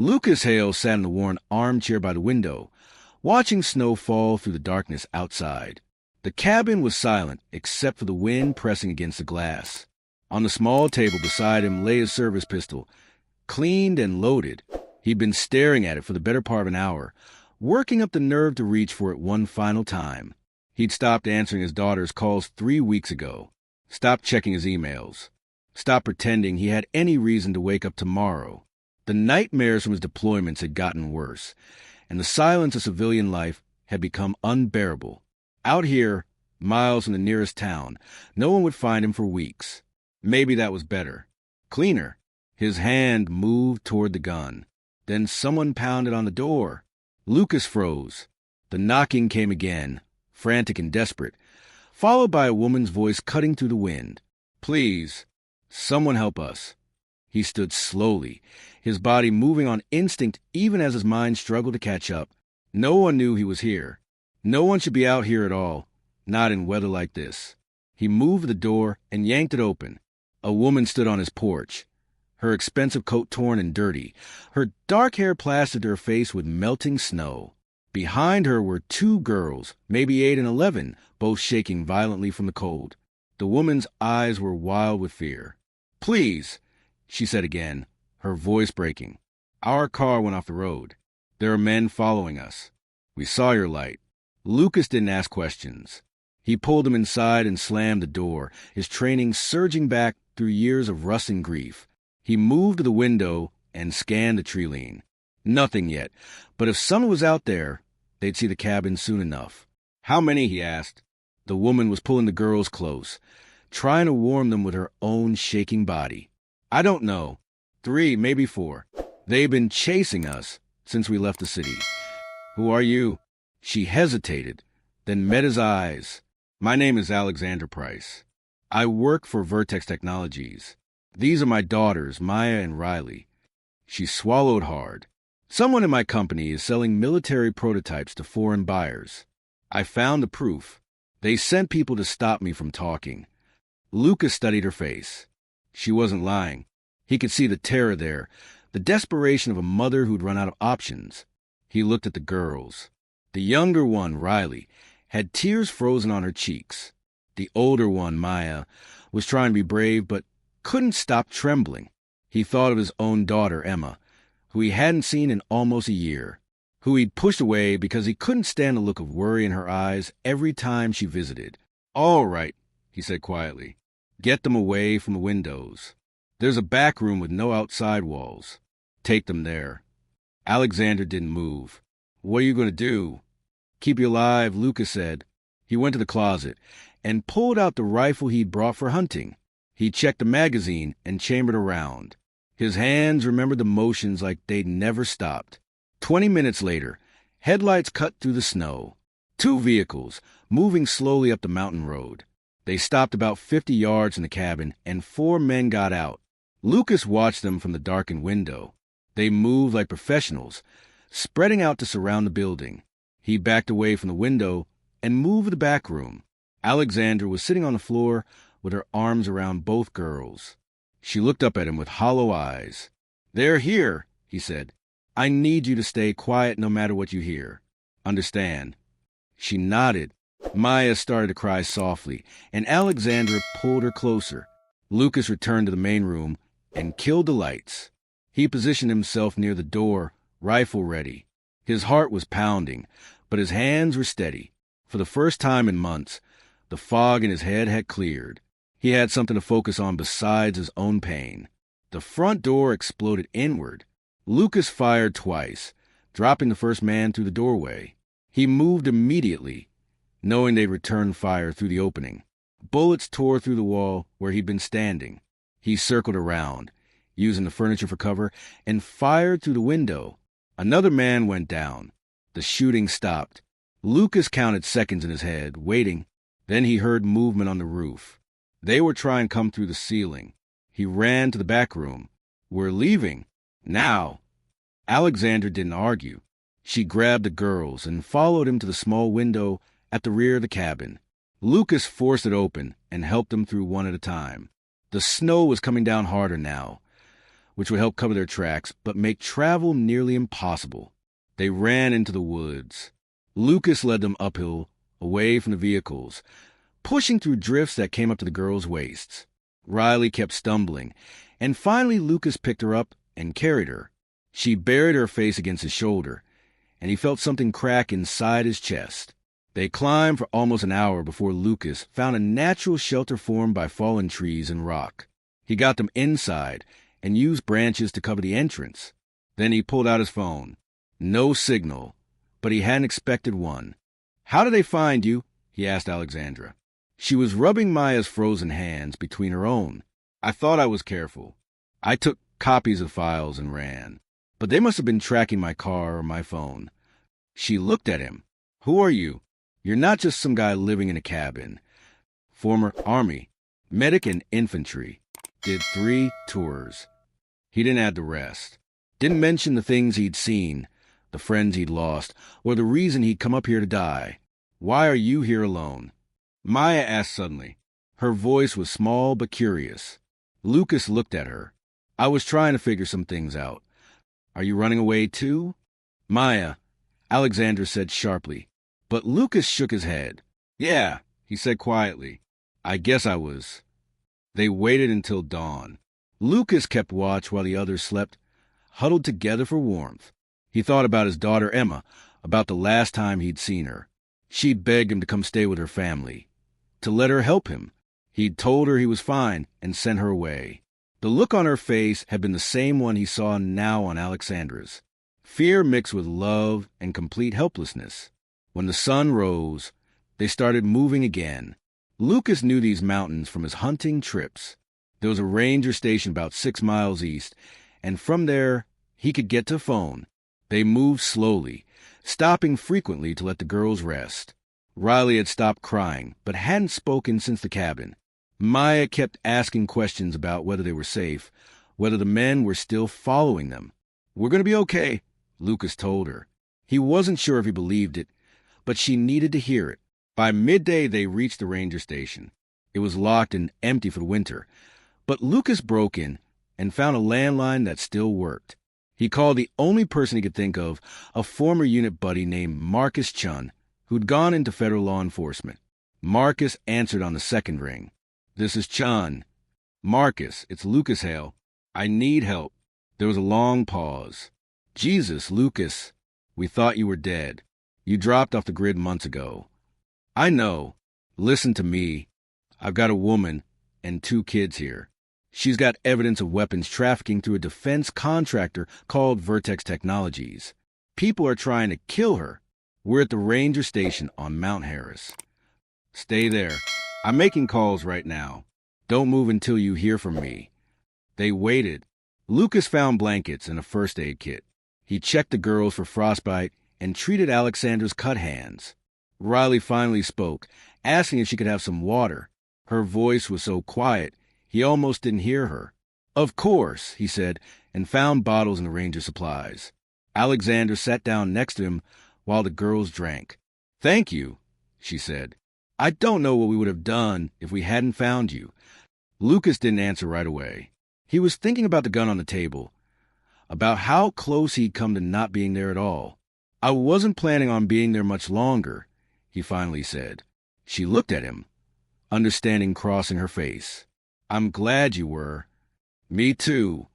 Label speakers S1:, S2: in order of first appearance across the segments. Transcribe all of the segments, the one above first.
S1: Lucas Hale sat in the worn armchair by the window, watching snow fall through the darkness outside. The cabin was silent, except for the wind pressing against the glass. On the small table beside him lay his service pistol, cleaned and loaded. He'd been staring at it for the better part of an hour, working up the nerve to reach for it one final time. He'd stopped answering his daughter's calls 3 weeks ago, stopped checking his emails, stopped pretending he had any reason to wake up tomorrow. The nightmares from his deployments had gotten worse, and the silence of civilian life had become unbearable. Out here, miles from the nearest town, no one would find him for weeks. Maybe that was better. Cleaner. His hand moved toward the gun. Then someone pounded on the door. Lucas froze. The knocking came again, frantic and desperate, followed by a woman's voice cutting through the wind. "Please, someone help us." He stood slowly, his body moving on instinct even as his mind struggled to catch up. No one knew he was here. No one should be out here at all, not in weather like this. He moved the door and yanked it open. A woman stood on his porch, her expensive coat torn and dirty, her dark hair plastered to her face with melting snow. Behind her were 2 girls, maybe 8 and 11, both shaking violently from the cold. The woman's eyes were wild with fear. "Please," she said again, her voice breaking. "Our car went off the road. There are men following us. We saw your light." Lucas didn't ask questions. He pulled him inside and slammed the door, his training surging back through years of rust and grief. He moved to the window and scanned the tree line. Nothing yet, but if someone was out there, they'd see the cabin soon enough. "How many?" he asked. The woman was pulling the girls close, trying to warm them with her own shaking body. "I don't know. 3, maybe 4. They've been chasing us since we left the city." "Who are you?" She hesitated, then met his eyes. "My name is Alexander Price. I work for Vertex Technologies. These are my daughters, Maya and Riley." She swallowed hard. "Someone in my company is selling military prototypes to foreign buyers. I found the proof. They sent people to stop me from talking." Lucas studied her face. She wasn't lying. He could see the terror there, the desperation of a mother who'd run out of options. He looked at the girls. The younger one, Riley, had tears frozen on her cheeks. The older one, Maya, was trying to be brave but couldn't stop trembling. He thought of his own daughter, Emma, who he hadn't seen in almost a year, who he'd pushed away because he couldn't stand the look of worry in her eyes every time she visited. "All right," he said quietly. "Get them away from the windows. There's a back room with no outside walls. Take them there." Alexander didn't move. "What are you going to do?" "Keep you alive," Lucas said. He went to the closet and pulled out the rifle he'd brought for hunting. He checked the magazine and chambered around. His hands remembered the motions like they'd never stopped. 20 minutes later, headlights cut through the snow. 2 vehicles, moving slowly up the mountain road. They stopped about 50 yards from the cabin, and 4 men got out. Lucas watched them from the darkened window. They moved like professionals, spreading out to surround the building. He backed away from the window and moved to the back room. Alexandra was sitting on the floor with her arms around both girls. She looked up at him with hollow eyes. "They're here," he said. "I need you to stay quiet no matter what you hear. Understand?" She nodded. Maya started to cry softly, and Alexandra pulled her closer. Lucas returned to the main room and killed the lights. He positioned himself near the door, rifle ready. His heart was pounding, but his hands were steady. For the first time in months, the fog in his head had cleared. He had something to focus on besides his own pain. The front door exploded inward. Lucas fired twice, dropping the first man through the doorway. He moved immediately, knowing they'd return fire through the opening. Bullets tore through the wall where he'd been standing. He circled around, using the furniture for cover, and fired through the window. Another man went down. The shooting stopped. Lucas counted seconds in his head, waiting. Then he heard movement on the roof. They were trying to come through the ceiling. He ran to the back room. "We're leaving. Now." Alexandra didn't argue. She grabbed the girls and followed him to the small window at the rear of the cabin. Lucas forced it open and helped them through one at a time. The snow was coming down harder now, which would help cover their tracks, but make travel nearly impossible. They ran into the woods. Lucas led them uphill, away from the vehicles, pushing through drifts that came up to the girls' waists. Riley kept stumbling, and finally Lucas picked her up and carried her. She buried her face against his shoulder, and he felt something crack inside his chest. They climbed for almost an hour before Lucas found a natural shelter formed by fallen trees and rock. He got them inside and used branches to cover the entrance. Then he pulled out his phone. No signal, but he hadn't expected one. "How did they find you?" he asked Alexandra. She was rubbing Maya's frozen hands between her own. "I thought I was careful. I took copies of files and ran. But they must have been tracking my car or my phone." She looked at him. "Who are you? You're not just some guy living in a cabin." "Former Army, medic and infantry. Did 3 tours. He didn't add the rest. Didn't mention the things he'd seen, the friends he'd lost, or the reason he'd come up here to die. "Why are you here alone?" Maya asked suddenly. Her voice was small but curious. Lucas looked at her. "I was trying to figure some things out. Are you running away too?" "Maya," Alexander said sharply, but Lucas shook his head. "Yeah," he said quietly. "I guess I was." They waited until dawn. Lucas kept watch while the others slept, huddled together for warmth. He thought about his daughter Emma, about the last time he'd seen her. She'd begged him to come stay with her family, to let her help him. He'd told her he was fine and sent her away. The look on her face had been the same one he saw now on Alexandra's. Fear mixed with love and complete helplessness. When the sun rose, they started moving again. Lucas knew these mountains from his hunting trips. There was a ranger station about 6 miles east, and from there he could get to a phone. They moved slowly, stopping frequently to let the girls rest. Riley had stopped crying, but hadn't spoken since the cabin. Maya kept asking questions about whether they were safe, whether the men were still following them. "We're going to be okay," Lucas told her. He wasn't sure if he believed it, but she needed to hear it. By midday, they reached the ranger station. It was locked and empty for the winter, but Lucas broke in and found a landline that still worked. He called the only person he could think of, a former unit buddy named Marcus Chun, who'd gone into federal law enforcement. Marcus answered on the second ring. "This is Chun." "Marcus, it's Lucas Hale. I need help." There was a long pause. "Jesus, Lucas, we thought you were dead. You dropped off the grid months ago." "I know. Listen to me. I've got a woman and 2 kids here. She's got evidence of weapons trafficking through a defense contractor called Vertex Technologies. People are trying to kill her. We're at the ranger station on Mount Harris." "Stay there. I'm making calls right now. Don't move until you hear from me." They waited. Lucas found blankets and a first aid kit. He checked the girls for frostbite and treated Alexandra's cut hands. Riley finally spoke, asking if she could have some water. Her voice was so quiet, he almost didn't hear her. "Of course," he said, and found bottles in the ranger supplies. Alexandra sat down next to him while the girls drank. "Thank you," she said. "I don't know what we would have done if we hadn't found you." Lucas didn't answer right away. He was thinking about the gun on the table, about how close he'd come to not being there at all. "I wasn't planning on being there much longer," he finally said. She looked at him, understanding crossing her face. "I'm glad you were." "Me too."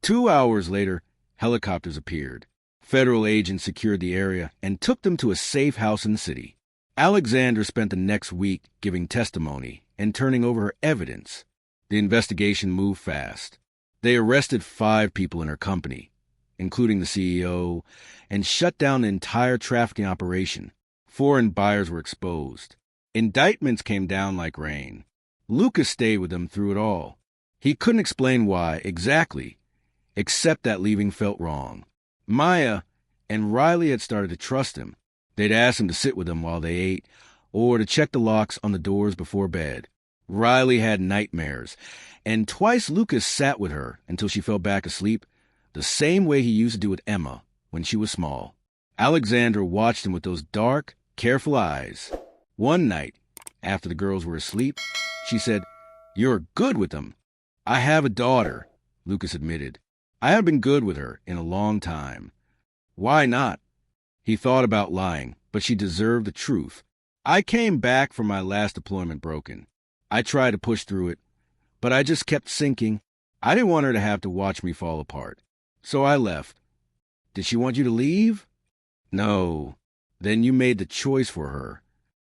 S1: 2 hours later, helicopters appeared. Federal agents secured the area and took them to a safe house in the city. Alexander spent the next week giving testimony and turning over her evidence. The investigation moved fast. They arrested 5 people in her company, including the CEO, and shut down the entire trafficking operation. Foreign buyers were exposed. Indictments came down like rain. Lucas stayed with them through it all. He couldn't explain why exactly, except that leaving felt wrong. Maya and Riley had started to trust him. They'd ask him to sit with them while they ate, or to check the locks on the doors before bed. Riley had nightmares, and twice Lucas sat with her until she fell back asleep, the same way he used to do with Emma when she was small. Alexandra watched him with those dark, careful eyes. One night, after the girls were asleep, she said, "You're good with them." "I have a daughter," Lucas admitted. I hadn't been good with her in a long time. Why not? He thought about lying, but she deserved the truth. I came back from my last deployment broken. I tried to push through it, but I just kept sinking. I didn't want her to have to watch me fall apart. So I left. Did she want you to leave? No. Then you made the choice for her.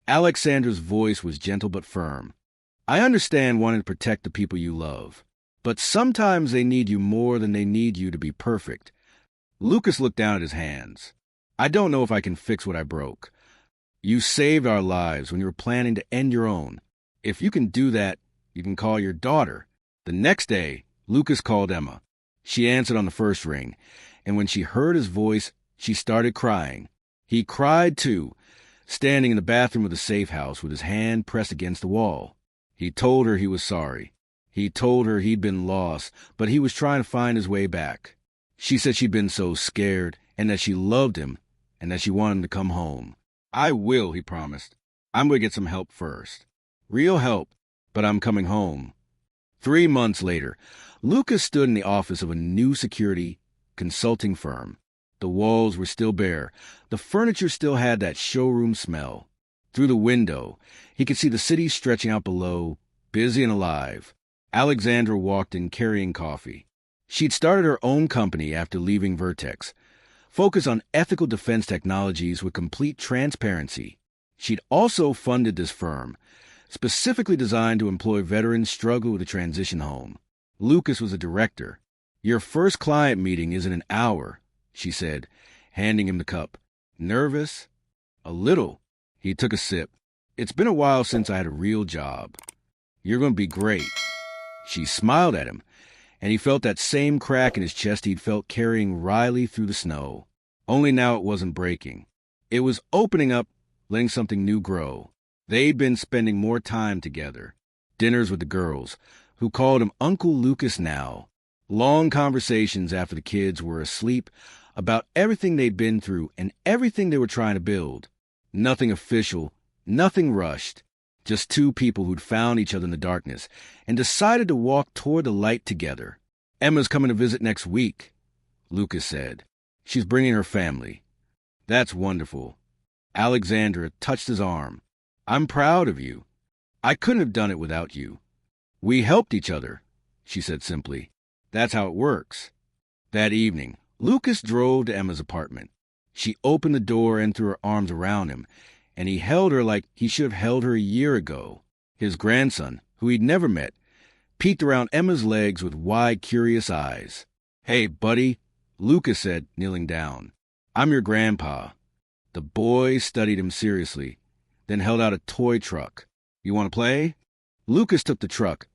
S1: Alexandra's voice was gentle but firm. I understand wanting to protect the people you love, but sometimes they need you more than they need you to be perfect. Lucas looked down at his hands. I don't know if I can fix what I broke. You saved our lives when you were planning to end your own. If you can do that, you can call your daughter. The next day, Lucas called Emma. She answered on the first ring, and when she heard his voice, she started crying. He cried too, standing in the bathroom of the safe house with his hand pressed against the wall. He told her he was sorry. He told her he'd been lost, but he was trying to find his way back. She said she'd been so scared, and that she loved him, and that she wanted him to come home. I will, he promised. I'm going to get some help first. Real help, but I'm coming home. 3 months later, Lucas stood in the office of a new security consulting firm. The walls were still bare. The furniture still had that showroom smell. Through the window, he could see the city stretching out below, busy and alive. Alexandra walked in carrying coffee. She'd started her own company after leaving Vertex, focused on ethical defense technologies with complete transparency. She'd also funded this firm, specifically designed to employ veterans struggling with a transition home. Lucas was a director. Your first client meeting is in an hour, she said, handing him the cup. Nervous? A little. He took a sip. It's been a while since I had a real job. You're going to be great. She smiled at him, and he felt that same crack in his chest he'd felt carrying Riley through the snow. Only now it wasn't breaking. It was opening up, letting something new grow. They'd been spending more time together. Dinners with the girls, who called him Uncle Lucas now. Long conversations after the kids were asleep about everything they'd been through and everything they were trying to build. Nothing official, nothing rushed. Just two people who'd found each other in the darkness and decided to walk toward the light together. Emma's coming to visit next week, Lucas said. She's bringing her family. That's wonderful. Alexandra touched his arm. I'm proud of you. I couldn't have done it without you. We helped each other, she said simply. That's how it works. That evening, Lucas drove to Emma's apartment. She opened the door and threw her arms around him, and he held her like he should have held her a year ago. His grandson, who he'd never met, peeked around Emma's legs with wide, curious eyes. Hey, buddy, Lucas said, kneeling down. I'm your grandpa. The boy studied him seriously, then held out a toy truck. You want to play? Lucas took the truck,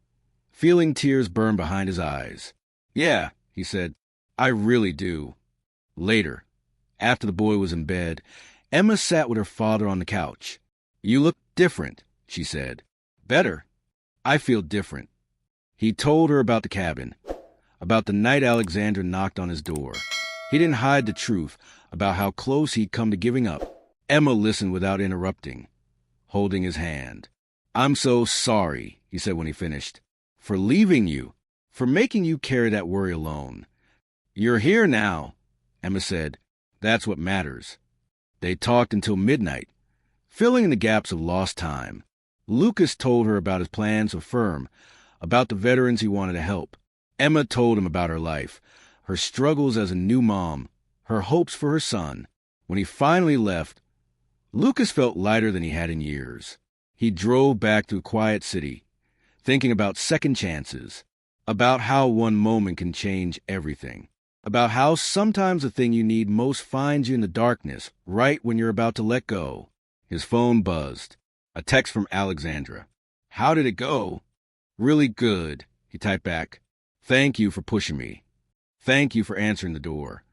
S1: feeling tears burn behind his eyes. Yeah, he said, I really do. Later, after the boy was in bed, Emma sat with her father on the couch. You look different, she said. Better. I feel different. He told her about the cabin, about the night Alexandra knocked on his door. He didn't hide the truth about how close he'd come to giving up. Emma listened without interrupting, holding his hand. I'm so sorry, he said when he finished, for leaving you, for making you carry that worry alone. You're here now, Emma said. That's what matters. They talked until midnight, filling in the gaps of lost time. Lucas told her about his plans with firm, about the veterans he wanted to help. Emma told him about her life, her struggles as a new mom, her hopes for her son. When he finally left, Lucas felt lighter than he had in years. He drove back to a quiet city, thinking about second chances, about how one moment can change everything, about how sometimes the thing you need most finds you in the darkness, right when you're about to let go. His phone buzzed. A text from Alexandra. How did it go? Really good, he typed back. Thank you for pushing me. Thank you for answering the door.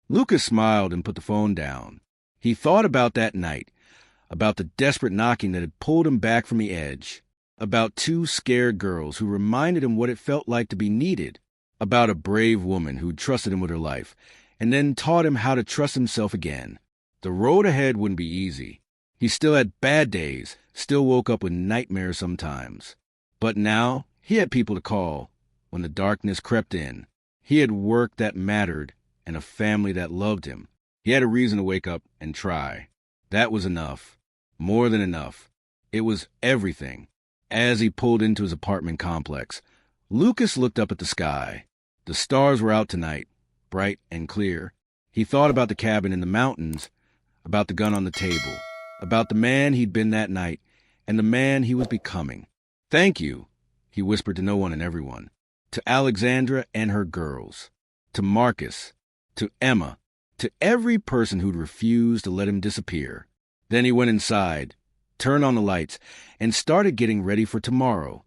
S1: Lucas smiled and put the phone down. He thought about that night, about the desperate knocking that had pulled him back from the edge, about two scared girls who reminded him what it felt like to be needed, about a brave woman who trusted him with her life, and then taught him how to trust himself again. The road ahead wouldn't be easy. He still had bad days, still woke up with nightmares sometimes. But now he had people to call when the darkness crept in. He had work that mattered and a family that loved him. He had a reason to wake up and try. That was enough. More than enough. It was everything. As he pulled into his apartment complex, Lucas looked up at the sky. The stars were out tonight, bright and clear. He thought about the cabin in the mountains, about the gun on the table, about the man he'd been that night, and the man he was becoming. "Thank you," he whispered to no one and everyone. To Alexandra and her girls. To Marcus. To Emma. To every person who'd refused to let him disappear. Then he went inside, turned on the lights, and started getting ready for tomorrow.